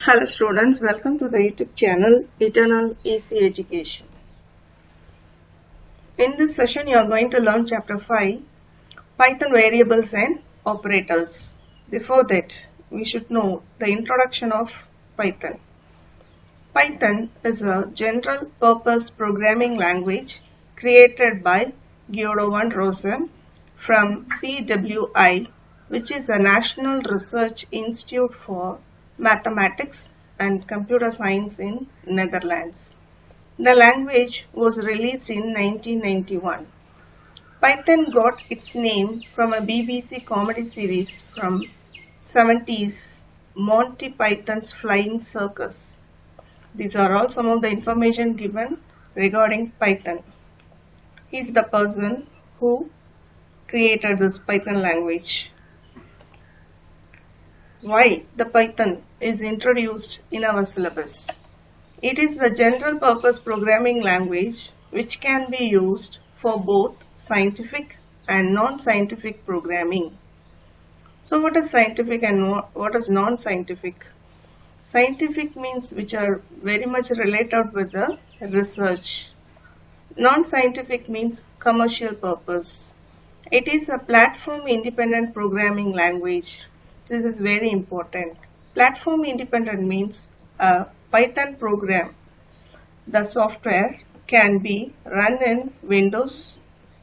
Hello students, welcome to the YouTube channel Eternal Easy Education. In this session you are going to learn chapter 5, Python variables and operators. Before that, we should know the introduction of Python. Python is a general purpose programming language created by Guido van Rossum from CWI, which is a National Research Institute for Mathematics and Computer Science in Netherlands. The language was released in 1991. Python got its name from a BBC comedy series from 70s, Monty Python's Flying Circus. These are all some of the information given regarding Python. He is the person who created this Python language. Why the Python is introduced in our syllabus? It is the general purpose programming language which can be used for both scientific and non-scientific programming. So what is scientific and what is non-scientific? Scientific means which are very much related with the research. Non-scientific means commercial purpose. It is a platform independent programming language. This is very important. Platform independent means a Python program. The software can be run in Windows,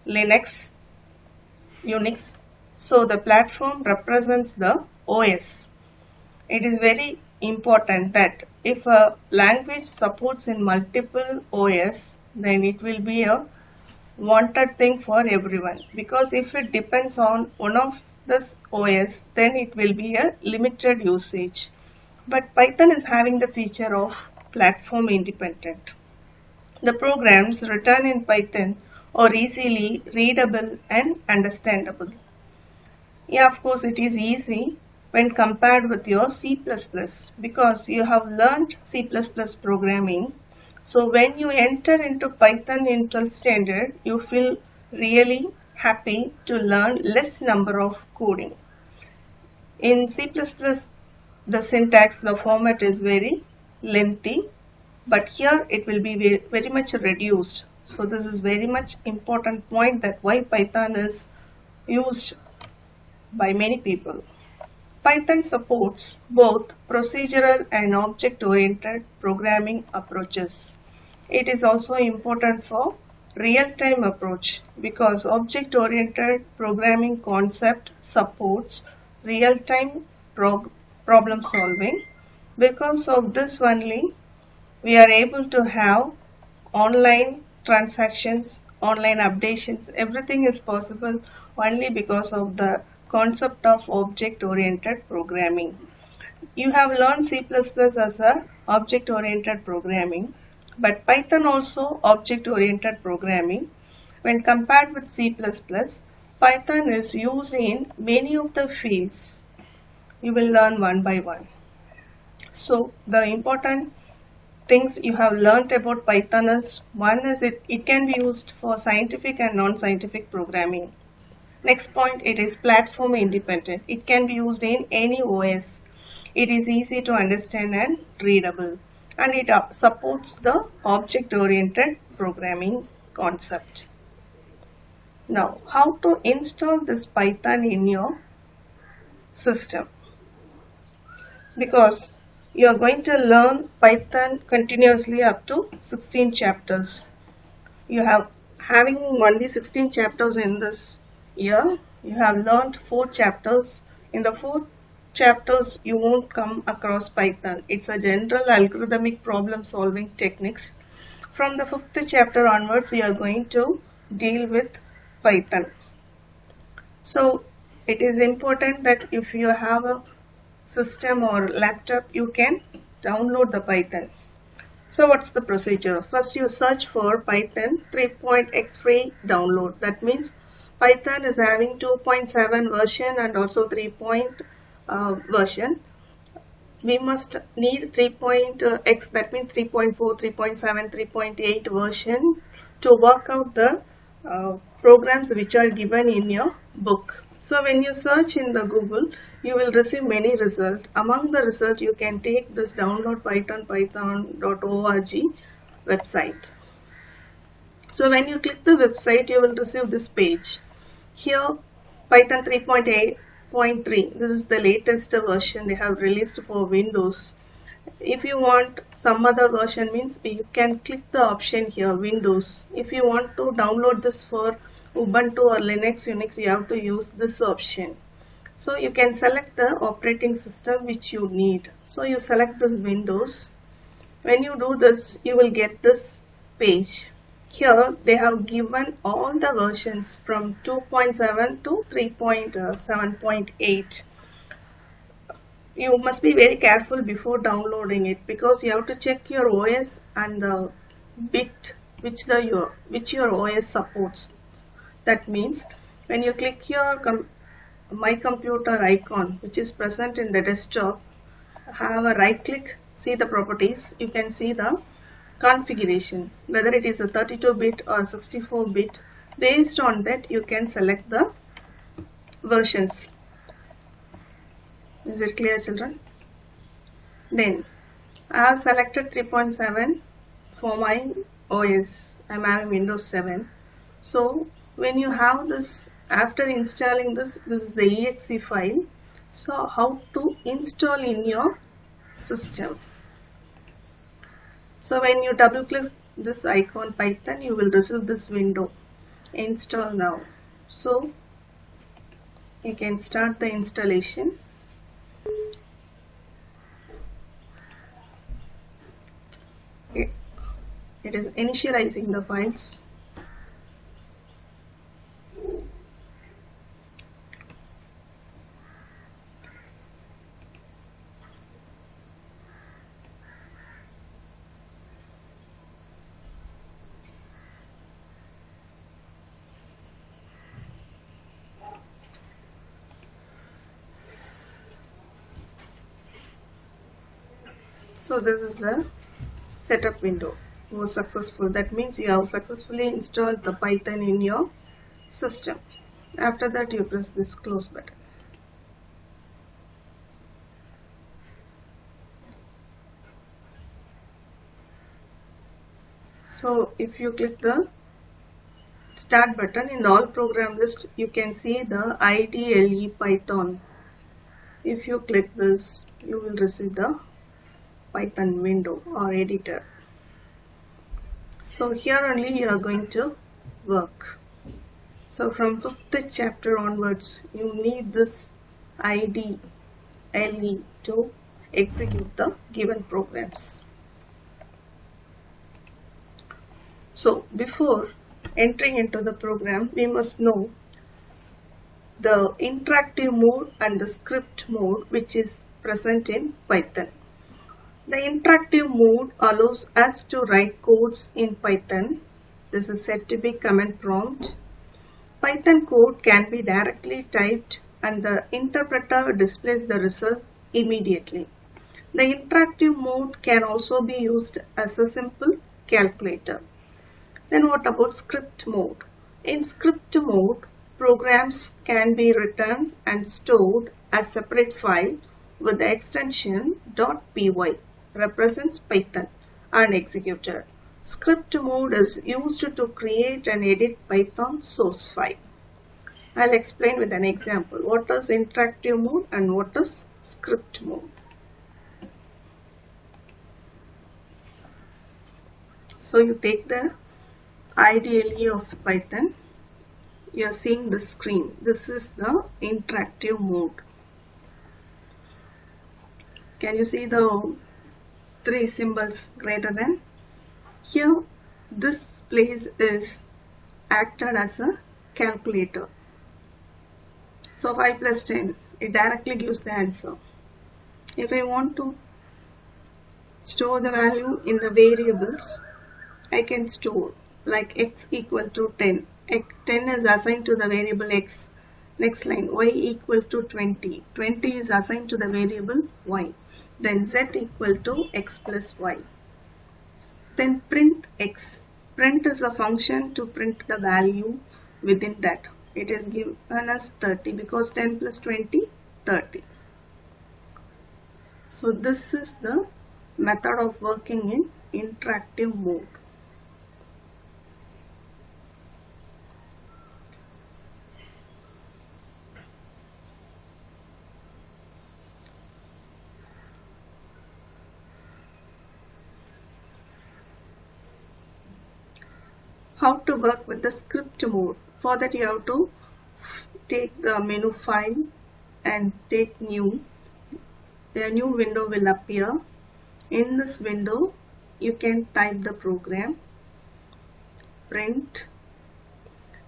Linux, Unix. So the platform represents the OS. It is very important that if a language supports in multiple OS, then it will be a wanted thing for everyone, because if it depends on one of this OS, then it will be a limited usage. But Python is having the feature of platform independent. The programs written in Python are easily readable and understandable. Yeah, of course it is easy when compared with your C++, because you have learned C++ programming. So when you enter into Python in 12th standard, you feel really happy to learn less number of coding. In C++, the syntax, the format is very lengthy, but here it will be very much reduced. So this is very much important point that why Python is used by many people. Python supports both procedural and object-oriented programming approaches. It is also important for real-time approach because object-oriented programming concept supports real-time problem solving. Because of this only, we are able to have online transactions, online updates, everything is possible only because of the concept of object-oriented programming. You have learned C++ as a object-oriented programming, but Python also object-oriented programming. When compared with C++, Python is used in many of the fields. You will learn one by one. So the important things you have learned about Python is, one is it can be used for scientific and non-scientific programming. Next point, it is platform independent. It can be used in any OS. It is easy to understand and readable. And it supports the object-oriented programming concept. Now, how to install this Python in your system? Because you are going to learn Python continuously up to 16 chapters. You have having only 16 chapters in this year. You have learned 4 chapters. In the 4 chapters, you won't come across Python. It's a general algorithmic problem solving techniques. From the 5th chapter onwards, you are going to deal with Python. So it is important that if you have a system or laptop, you can download the Python. So what's the procedure? First you search for Python 3.x free download. That means Python is having 2.7 version and also 3. Version. We must need 3.x, that means 3.4, 3.7, 3.8 version to work out the programs which are given in your book. So when you search in the Google, you will receive many results. Among the results, you can take this download python.org website. So when you click the website, you will receive this page. Here, Python 3.8.3, this is the latest version they have released for Windows. If you want some other version, means you can click the option here, Windows. If you want to download this for Ubuntu or Linux, Unix, you have to use this option. So you can select the operating system which you need. So you select this Windows. When you do this, you will get this page. Here they have given all the versions from 2.7 to 3.7.8. You must be very careful before downloading it because you have to check your OS and the bit which your OS supports. That means when you click your My Computer icon which is present in the desktop, have a right click, see the properties, you can see the configuration, whether it is a 32-bit or 64-bit. Based on that, you can select the versions. Is it clear, children? Then I have selected 3.7 for my OS. I am having Windows 7. So when you have this, after installing this is the exe file. So how to install in your system? So when you double click this icon Python, you will receive this window, install now. So you can start the installation. It is initializing the files. So this is the setup window. Was successful. That means you have successfully installed the Python in your system. After that, you press this close button. So if you click the start button in the all program list, you can see the IDLE Python. If you click this, you will receive the Python window or editor. So here only you are going to work. So from 5th chapter onwards, you need this IDLE to execute the given programs. So before entering into the program, we must know the interactive mode and the script mode which is present in Python. The interactive mode allows us to write codes in Python. This is said to be command prompt. Python code can be directly typed and the interpreter displays the result immediately. The interactive mode can also be used as a simple calculator. Then what about script mode? In script mode, programs can be written and stored as separate file with the extension .py represents Python and executed. Script mode is used to create and edit Python source file. I'll explain with an example what is interactive mode and what is script mode. So you take the IDLE of Python. You are seeing the screen. This is the interactive mode. Can you see the 3 symbols greater than? Here this place is acted as a calculator. So 5 plus 10, it directly gives the answer. If I want to store the value in the variables, I can store like x equal to 10. 10 is assigned to the variable x. Next line, y equal to 20. 20 is assigned to the variable y. Then z equal to x plus y. Then print x. Print is a function to print the value within that. it is given as 30 because 10 plus 20, 30. So this is the method of working in interactive mode. How to work with the script mode? For that you have to take the menu file and take new. A new window will appear. In this window you can type the program, print.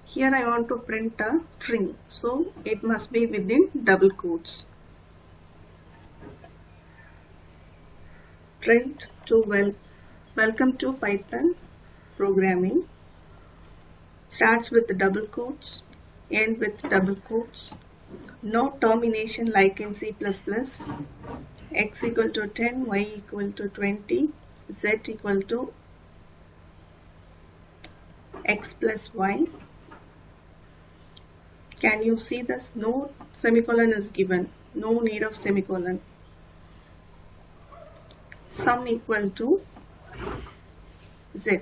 Here I want to print a string, so it must be within double quotes. Print to welcome to Python programming. Starts with the double quotes, end with double quotes. No termination like in C++. X equal to 10, Y equal to 20, Z equal to X plus Y. Can you see this? No semicolon is given. No need of semicolon. Sum equal to Z.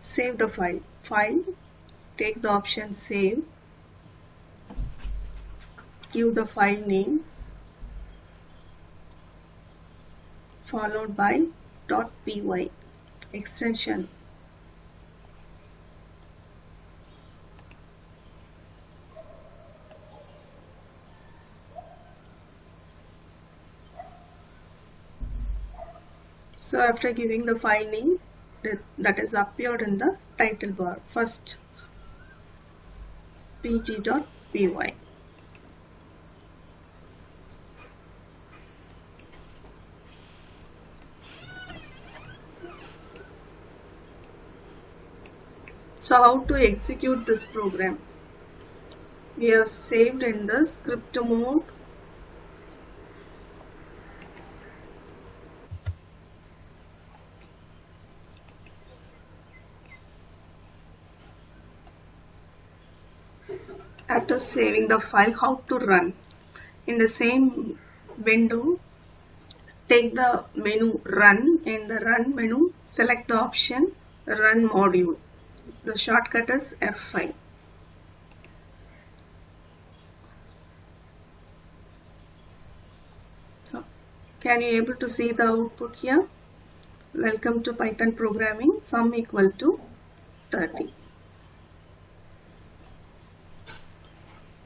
Save the file. File, take the option save, give the file name, followed by .py extension. So after giving the file name, that is appeared in the title bar. First pg.py. So how to execute this program? We have saved in the script mode. After saving the file, how to run? In the same window, take the menu run. In the run menu, select the option run module. The shortcut is F5. So, can you able to see the output here? Welcome to Python programming, sum equal to 30.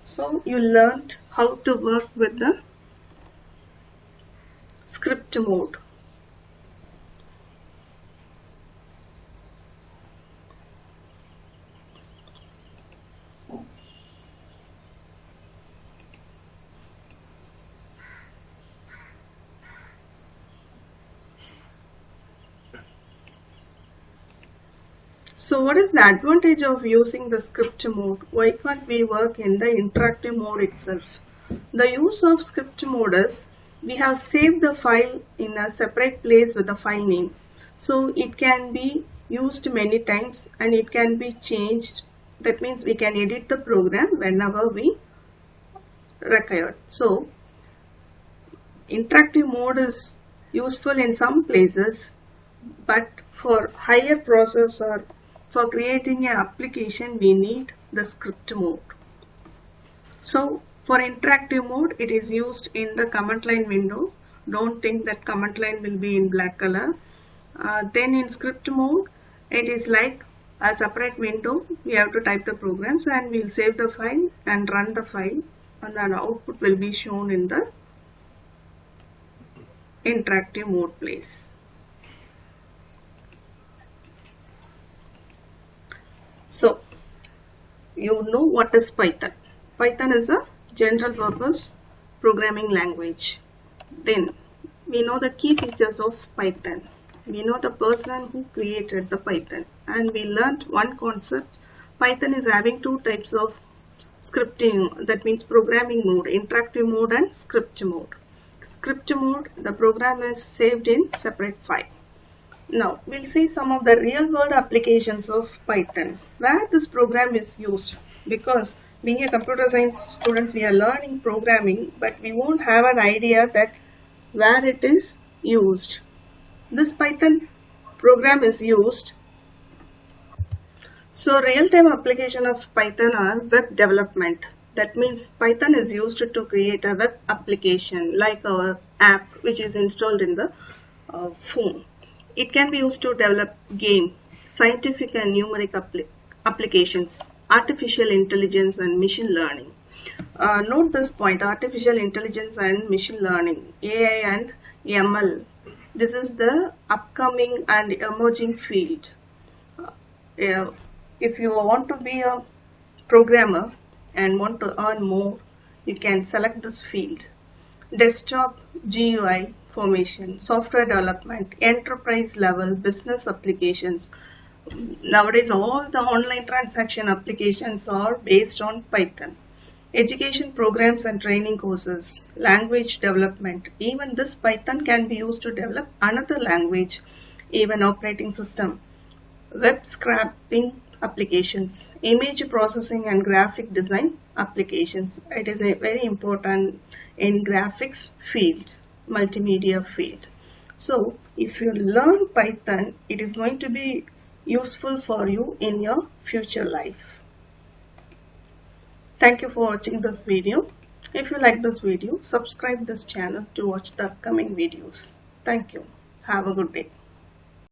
So you learned how to work with the script mode. So what is the advantage of using the script mode? Why can't we work in the interactive mode itself? The use of script mode is we have saved the file in a separate place with the file name. So it can be used many times and it can be changed. That means we can edit the program whenever we require. So interactive mode is useful in some places, but for higher process or for creating an application, we need the script mode. So for interactive mode, it is used in the command line window. Don't think that command line will be in black color. Then in script mode, it is like a separate window. We have to type the programs and we'll save the file and run the file, and then output will be shown in the interactive mode place. So you know what is Python. Python is a general purpose programming language. Then we know the key features of Python. We know the person who created the Python, and we learned one concept. Python is having two types of scripting, that means programming mode, interactive mode and script mode. Script mode, the program is saved in separate file. Now we'll see some of the real world applications of Python where this program is used, because being a computer science students we are learning programming, but we won't have an idea that where it is used. This Python program is used. So real-time application of Python are web development. That means Python is used to create a web application like our app which is installed in the phone. It can be used to develop game, scientific and numeric applications, artificial intelligence and machine learning. Note this point, artificial intelligence and machine learning, AI and ML. This is the upcoming and emerging field. If you want to be a programmer and want to earn more, you can select this field. Desktop GUI formation, software development, enterprise level business applications. Nowadays all the online transaction applications are based on Python. Education programs and training courses, language development. Even this Python can be used to develop another language, even operating system. Web scraping applications, image processing and graphic design applications. It is a very important in graphics field, multimedia field. So if you learn Python, it is going to be useful for you in your future life. Thank you for watching this video. If you like this video, subscribe this channel to watch the upcoming videos. Thank you. Have a good day.